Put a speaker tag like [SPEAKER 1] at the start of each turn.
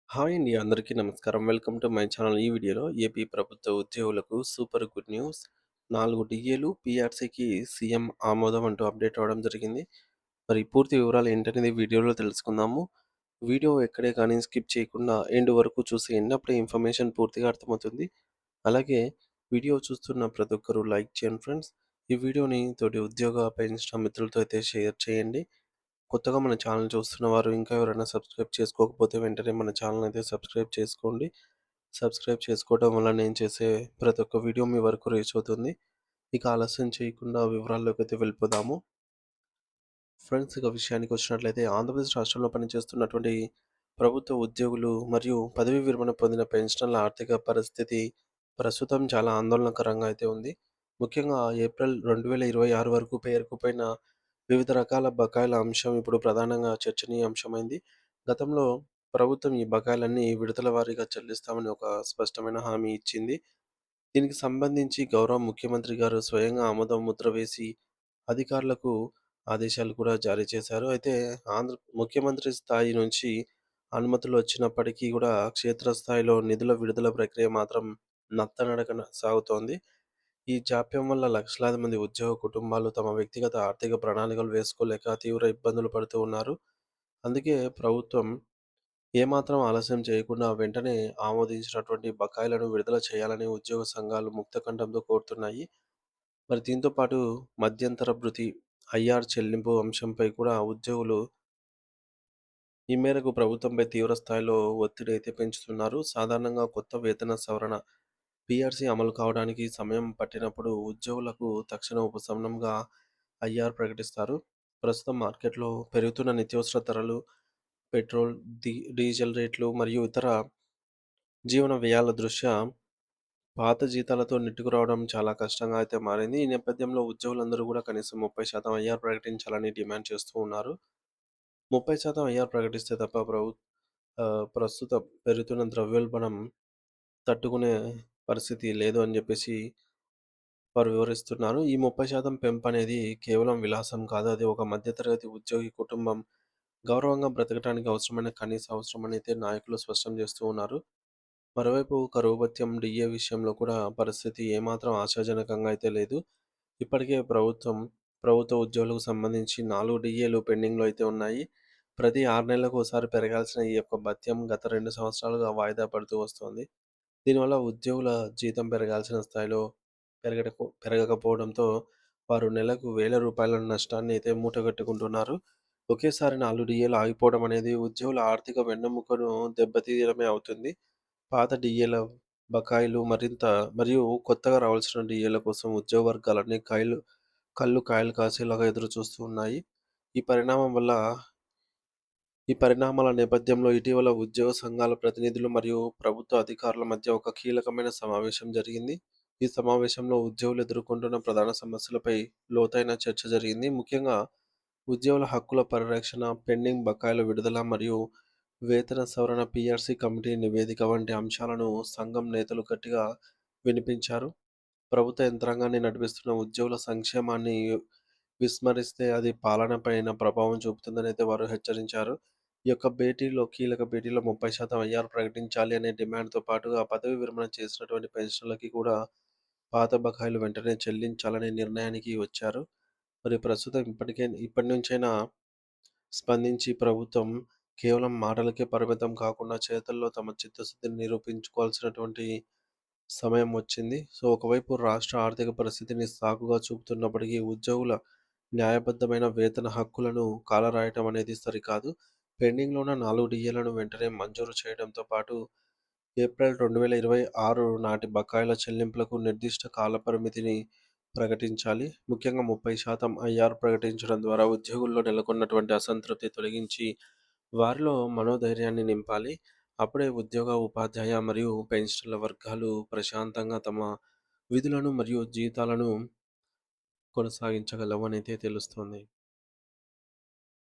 [SPEAKER 1] Hi అండి. అందరికీ నమస్కారం. Welcome to my channel. ఈ వీడియోలో ఏపీ ప్రభుత్వ ఉద్యోగులకు సూపర్ గుడ్ న్యూస్. 4 డీఏలు పీఆర్సీకి సీఎం ఆమోదం అంటూ అప్డేట్ అవ్వడం జరిగింది. మరి పూర్తి వివరాలు ఏంటనేది వీడియోలో తెలుసుకుందాము. వీడియో ఎక్కడే కానీ స్కిప్ చేయకుండా ఎండ్ వరకు చూసేయండి. అప్పుడే ఇన్ఫర్మేషన్ పూర్తిగా అర్థమవుతుంది. అలాగే వీడియో చూస్తున్న ప్రతి ఒక్కరూ లైక్ చేయండి ఫ్రెండ్స్. ఈ వీడియోని తోటి ఉద్యోగ అపేక్షించిన మిత్రులతో అయితే షేర్ చేయండి. కొత్తగా మన ఛానల్ చూస్తున్న వారు ఇంకా ఎవరైనా సబ్స్క్రైబ్ చేసుకోకపోతే వెంటనే మన ఛానల్ అయితే సబ్స్క్రైబ్ చేసుకోండి. సబ్స్క్రైబ్ చేసుకోవడం వల్ల నేను చేసే ప్రతి ఒక్క వీడియో మీ వరకు రీచ్ అవుతుంది. ఇక ఆలస్యం చేయకుండా వివరాల్లోకి అయితే వెళ్ళిపోదాము. ఫ్రెండ్స్, ఇక విషయానికి వచ్చినట్లయితే ఆంధ్రప్రదేశ్ రాష్ట్రంలో పనిచేస్తున్నటువంటి ప్రభుత్వ ఉద్యోగులు మరియు పదవీ విరమణ పొందిన పెన్షనర్ల ఆర్థిక పరిస్థితి ప్రస్తుతం చాలా ఆందోళనకరంగా అయితే ఉంది. ముఖ్యంగా ఏప్రిల్ 2026 వరకు పేరుకుపోయిన వివిధ రకాల బకాయిల అంశం ఇప్పుడు ప్రధానంగా చర్చనీయాంశమైంది. గతంలో ప్రభుత్వం ఈ బకాయిలన్నీ విడతల వారీగా చెల్లిస్తామని ఒక స్పష్టమైన హామీ ఇచ్చింది. దీనికి సంబంధించి గౌరవ ముఖ్యమంత్రి గారు స్వయంగా ఆమోద ముద్ర వేసి అధికారులకు ఆదేశాలు కూడా జారీ చేశారు. అయితే ముఖ్యమంత్రి స్థాయి నుంచి అనుమతులు వచ్చినప్పటికీ కూడా క్షేత్రస్థాయిలో నిధుల విడుదల ప్రక్రియ మాత్రం నత్తనడకన సాగుతోంది. ఈ జాప్యం వల్ల లక్షలాది మంది ఉద్యోగ కుటుంబాలు తమ వ్యక్తిగత ఆర్థిక ప్రణాళికలు వేసుకోలేక తీవ్ర ఇబ్బందులు పడుతూ ఉన్నారు. అందుకే ప్రభుత్వం ఏమాత్రం ఆలస్యం చేయకుండా వెంటనే ఆమోదించినటువంటి బకాయిలను విడుదల చేయాలని ఉద్యోగ సంఘాలు ముక్తకంఠంతో కోరుతున్నాయి. మరి దీంతో పాటు మధ్యంతర భృతి, ఐఆర్ చెల్లింపు అంశంపై కూడా ఉద్యోగులు ఈ మేరకు ప్రభుత్వంపై తీవ్ర స్థాయిలో ఒత్తిడి అయితే పెంచుతున్నారు. సాధారణంగా కొత్త వేతన సవరణ పీఆర్సీ అమలు కావడానికి సమయం పట్టినప్పుడు ఉద్యోగులకు తక్షణ ఉపశమనంగా ఐఆర్ ప్రకటిస్తారు. ప్రస్తుతం మార్కెట్‌లో పెరుగుతున్న నిత్యావసర ధరలు, పెట్రోల్, డీజిల్ రేట్లు మరియు ఇతర జీవన వ్యయాల దృష్ట్యా పాత జీతాలతో నెట్టుకురావడం చాలా కష్టంగా అయితే మారింది. ఈ నేపథ్యంలో ఉద్యోగులందరూ కూడా కనీసం 30% ఐఆర్ ప్రకటించాలని డిమాండ్ చేస్తూ ఉన్నారు. 30% ఐఆర్ ప్రకటిస్తే తప్ప ప్రస్తుతం పెరుగుతున్న ద్రవ్యోల్బణం తట్టుకునే పరిస్థితి లేదు అని జెప్పేసి వారు వివరిస్తున్నారు. ఈ 30% పెంపనేది కేవలం విలాసం కాదు. అది ఒక మధ్య తరగతి ఉద్యోగి కుటుంబం గౌరవంగా బ్రతకడానికి అవసరమైన కనీస అవసరమని అయితే నాయకులు స్పష్టం చేస్తూ ఉన్నారు. మరోవైపు కరువు భత్యం, డీఏ విషయంలో కూడా పరిస్థితి ఏమాత్రం ఆశాజనకంగా అయితే లేదు. ఇప్పటికే ప్రభుత్వ ఉద్యోగులకు సంబంధించి 4 డీఏలు పెండింగ్‌లో అయితే ఉన్నాయి. ప్రతి 6 నెలలకు ఓసారి పెరగాల్సిన ఈ యొక్క భత్యం గత 2 సంవత్సరాలుగా వాయిదా పడుతూ వస్తోంది. దీనివల్ల ఉద్యోగుల జీతం పెరగాల్సిన స్థాయిలో పెరగకపోవడంతో వారు నెలకు వేల రూపాయల నష్టాన్ని అయితే మూటగట్టుకుంటున్నారు. ఒకేసారి 4 డీఏలు ఆగిపోవడం అనేది ఉద్యోగుల ఆర్థిక వెన్నెముకను దెబ్బతీయడమే అవుతుంది. పాత డీఏల బకాయిలు మరియు కొత్తగా రావాల్సిన డీఏల కోసం ఉద్యోగ వర్గాలన్నీ కాయలు కాసేలాగా ఎదురు చూస్తూ ఉన్నాయి. ఈ పరిణామం వల్ల ఈ పరిణామాల నేపథ్యంలో ఇటీవల ఉద్యోగ సంఘాల ప్రతినిధులు మరియు ప్రభుత్వ అధికారుల మధ్య ఒక కీలకమైన సమావేశం జరిగింది. ఈ సమావేశంలో ఉద్యోగులు ఎదుర్కొంటున్న ప్రధాన సమస్యలపై లోతైన చర్చ జరిగింది. ముఖ్యంగా ఉద్యోగుల హక్కుల పరిరక్షణ, పెండింగ్ బకాయిల విడుదల మరియు వేతన సవరణ, పీఆర్సీ కమిటీ నివేదిక వంటి అంశాలను సంఘం నేతలు గట్టిగా వినిపించారు. ప్రభుత్వ యంత్రాంగాన్ని నడిపిస్తున్న ఉద్యోగుల సంక్షేమాన్ని విస్మరిస్తే అది పాలనపైన ప్రభావం చూపుతుందని అయితే వారు హెచ్చరించారు. ఈ యొక్క కీలక భేటీలో 30% ఐఆర్ ప్రకటించాలి అనే డిమాండ్‌తో పాటుగా పదవీ విరమణ చేసినటువంటి పెన్షనర్లకి కూడా పాత బకాయిలు వెంటనే చెల్లించాలనే నిర్ణయానికి వచ్చారు. మరి ప్రస్తుతం ఇప్పటి నుంచైనా స్పందించి ప్రభుత్వం కేవలం మాటలకే పరిమితం కాకుండా చేతల్లో తమ చిత్తశుద్ధిని నిరూపించుకోవాల్సినటువంటి సమయం వచ్చింది. సో, ఒకవైపు రాష్ట్ర ఆర్థిక పరిస్థితిని సాకుగా చూపుతున్నప్పటికీ ఉద్యోగుల న్యాయబద్ధమైన వేతన హక్కులను కాలరాయటం అనేది సరికాదు. పెండింగ్‌లో ఉన్న 4 డీఏలను వెంటనే మంజూరు చేయడంతో పాటు ఏప్రిల్ 2026 నాటి బకాయిల చెల్లింపులకు నిర్దిష్ట కాలపరిమితిని ప్రకటించాలి. ముఖ్యంగా 30% ఐఆర్ ప్రకటించడం ద్వారా ఉద్యోగుల్లో నెలకొన్నటువంటి అసంతృప్తి తొలగించి వారిలో మనోధైర్యాన్ని నింపాలి. అప్పుడే ఉద్యోగ, ఉపాధ్యాయ మరియు పెన్షనర్ల వర్గాలు ప్రశాంతంగా తమ విధులను మరియు జీతాలను కొనసాగించగలవనైతే తెలుస్తోంది.